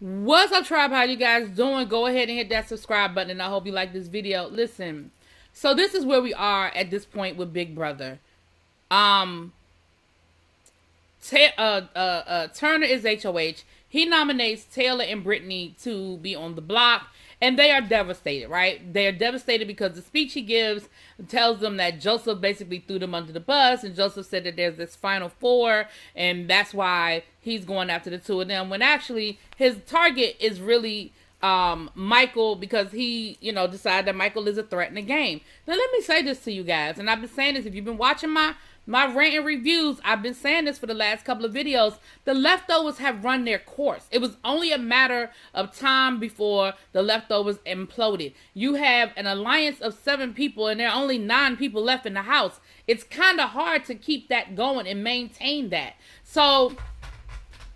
What's up, tribe? How you guys doing? Go ahead and hit that subscribe button, and I hope you like this video. Listen, so this is where we are at this point with Big Brother. Turner is HOH. He nominates Taylor and Brittany to be on the block, and they are devastated, right? They are devastated because the speech he gives tells them that Joseph basically threw them under the bus, and Joseph said that there's this final four, and that's why he's going after the two of them, when actually his target is really Michael, because he, decided that Michael is a threat in the game. Now, let me say this to you guys, and I've been saying this, if you've been watching my rant and reviews, I've been saying this for the last couple of videos. The leftovers have run their course. It was only a matter of time before the leftovers imploded. You have an alliance of 7 people, and there are only 9 people left in the house. It's kind of hard to keep that going and maintain that. So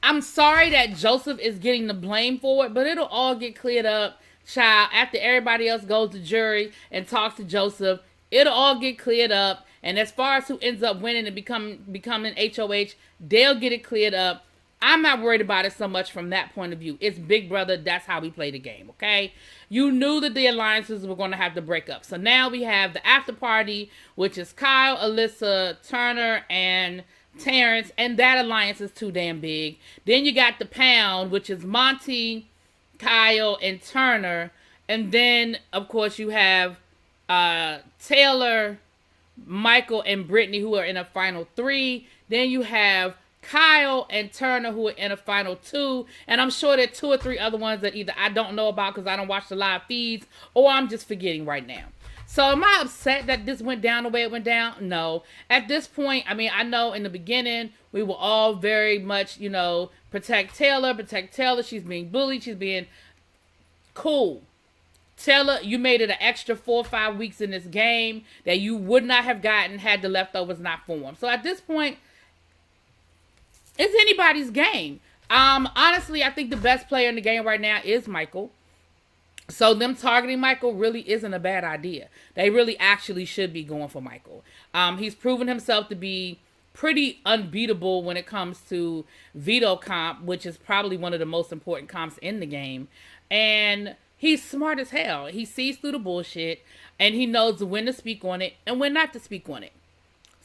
I'm sorry that Joseph is getting the blame for it, but it'll all get cleared up, child. After everybody else goes to jury and talks to Joseph, it'll all get cleared up. And as far as who ends up winning and becoming HOH, they'll get it cleared up. I'm not worried about it so much from that point of view. It's Big Brother. That's how we play the game, okay? You knew that the alliances were going to have to break up. So now we have the after party, which is Kyle, Alyssa, Turner, and Terrence. And that alliance is too damn big. Then you got the pound, which is Monty, Kyle, and Turner. And then, of course, you have Taylor, Michael, and Brittany, who are in a final 3. Then you have Kyle and Turner, who are in a final 2. And I'm sure there are 2 or 3 other ones that either I don't know about because I don't watch the live feeds, or I'm just forgetting right now. So am I upset that this went down the way it went down? No. At this point, I mean, I know in the beginning, we were all very much, protect Taylor. She's being bullied. She's being cool. Taylor, you made it an extra 4 or 5 weeks in this game that you would not have gotten had the leftovers not formed. So at this point, it's anybody's game. Honestly, I think the best player in the game right now is Michael. So them targeting Michael really isn't a bad idea. They really actually should be going for Michael. He's proven himself to be pretty unbeatable when it comes to veto comp, which is probably one of the most important comps in the game. And he's smart as hell. He sees through the bullshit, and he knows when to speak on it and when not to speak on it.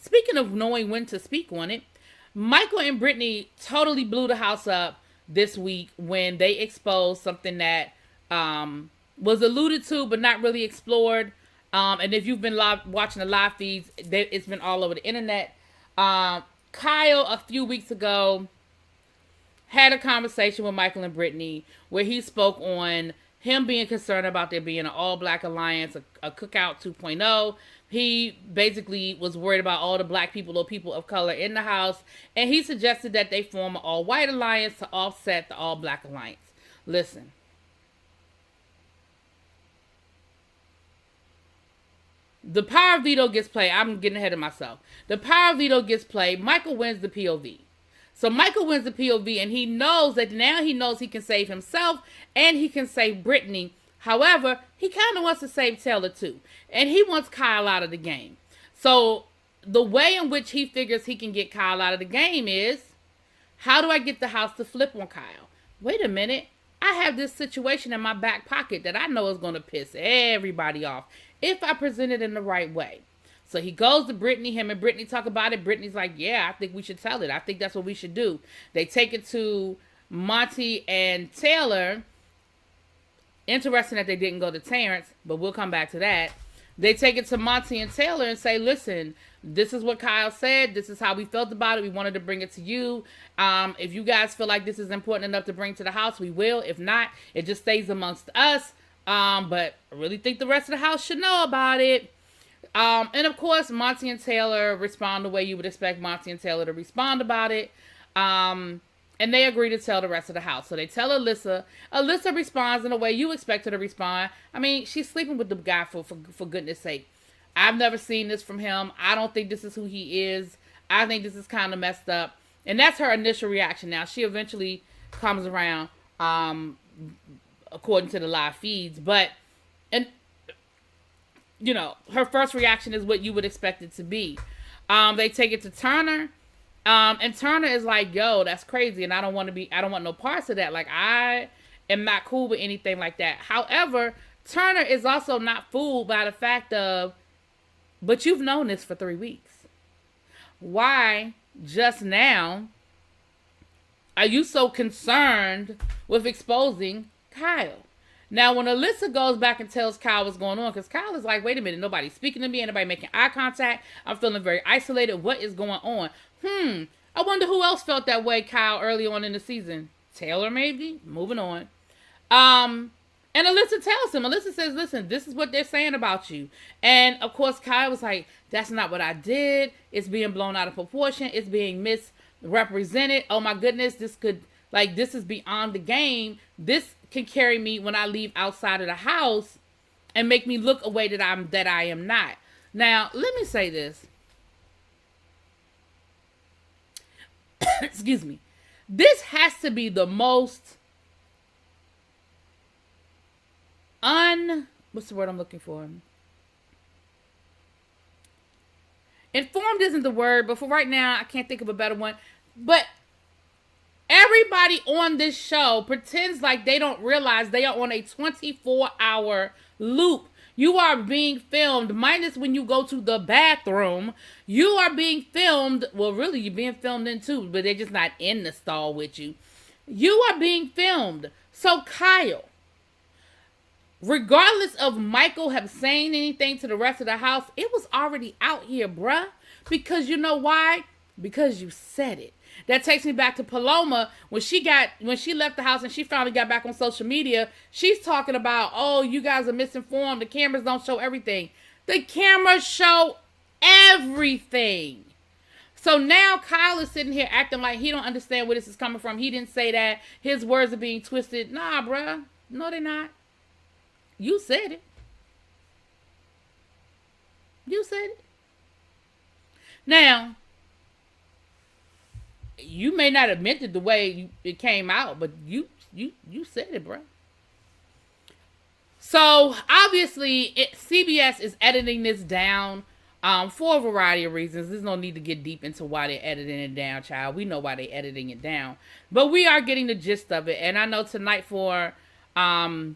Speaking of knowing when to speak on it, Michael and Brittany totally blew the house up this week when they exposed something that was alluded to but not really explored. And if you've been watching the live feeds, it's been all over the internet. Kyle, a few weeks ago, had a conversation with Michael and Brittany where he spoke on him being concerned about there being an all-black alliance, a cookout 2.0. He basically was worried about all the black people or people of color in the house, and he suggested that they form an all-white alliance to offset the all-black alliance. Listen. The power of veto gets played. I'm getting ahead of myself. The power of veto gets played. Michael wins the POV. So Michael wins the POV, and he knows that now he knows he can save himself and he can save Brittany. However, he kind of wants to save Taylor too. And he wants Kyle out of the game. So the way in which he figures he can get Kyle out of the game is, how do I get the house to flip on Kyle? Wait a minute. I have this situation in my back pocket that I know is going to piss everybody off if I present it in the right way. So he goes to Brittany, him and Brittany talk about it. Brittany's like, yeah, I think we should tell it. I think that's what we should do. They take it to Monty and Taylor. Interesting that they didn't go to Terrence, but we'll come back to that. They take it to Monty and Taylor and say, listen, this is what Kyle said. This is how we felt about it. We wanted to bring it to you. If you guys feel like this is important enough to bring to the house, we will. If not, it just stays amongst us. But I really think the rest of the house should know about it. And of course, Monty and Taylor respond the way you would expect Monty and Taylor to respond about it. And they agree to tell the rest of the house. So they tell Alyssa. Alyssa responds in the way you expect her to respond. I mean, she's sleeping with the guy for goodness sake. I've never seen this from him. I don't think this is who he is. I think this is kind of messed up. And that's her initial reaction. Now, she eventually comes around, according to the live feeds. But, and her first reaction is what you would expect it to be. They take it to Turner. And Turner is like, yo, that's crazy. And I don't want no parts of that. Like, I am not cool with anything like that. However, Turner is also not fooled by the fact of, but you've known this for 3 weeks. Why just now are you so concerned with exposing Kyle? Now, when Alyssa goes back and tells Kyle what's going on, because Kyle is like, wait a minute, nobody's speaking to me, ain't nobody making eye contact. I'm feeling very isolated. What is going on? I wonder who else felt that way, Kyle, early on in the season. Taylor, maybe? Moving on. And Alyssa tells him, Alyssa says, listen, this is what they're saying about you. And, of course, Kyle was like, that's not what I did. It's being blown out of proportion. It's being misrepresented. Oh, my goodness, this is beyond the game. This can carry me when I leave outside of the house and make me look a way that I am not. Now, let me say this. Excuse me. This has to be the most what's the word I'm looking for? Informed isn't the word, but for right now, I can't think of a better one. But everybody on this show pretends like they don't realize they are on a 24-hour loop. You are being filmed, minus when you go to the bathroom. You are being filmed. Well, really, you're being filmed in too, but they're just not in the stall with you. You are being filmed. So, Kyle, regardless of Michael have saying anything to the rest of the house, it was already out here, bruh. Because you know why? Because you said it. That takes me back to Paloma when she left the house and she finally got back on social media. She's talking about, oh, you guys are misinformed. The cameras don't show everything. The cameras show everything. So now Kyle is sitting here acting like he don't understand where this is coming from. He didn't say that. His words are being twisted. Nah, bruh. No, they're not. You said it. You said it. Now, you may not have meant it the way it came out, but you said it, bro. So, obviously, CBS is editing this down for a variety of reasons. There's no need to get deep into why they're editing it down, child. We know why they're editing it down. But we are getting the gist of it. And I know tonight now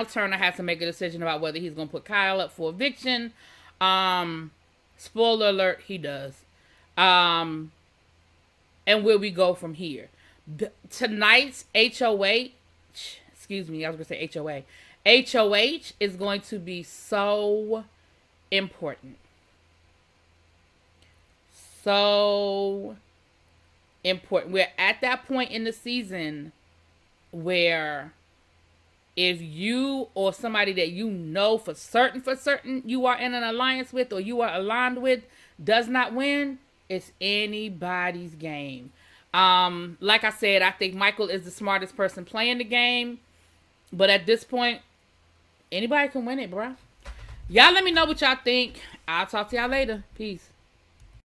Turner has to make a decision about whether he's going to put Kyle up for eviction. Spoiler alert, he does. And where we go from here. Tonight's HOH is going to be so important. So important. We're at that point in the season where if you or somebody that you know for certain you are in an alliance with or you are aligned with does not win, it's anybody's game. Like I said, I think Michael is the smartest person playing the game. But at this point, anybody can win it, bruh. Y'all let me know what y'all think. I'll talk to y'all later. Peace.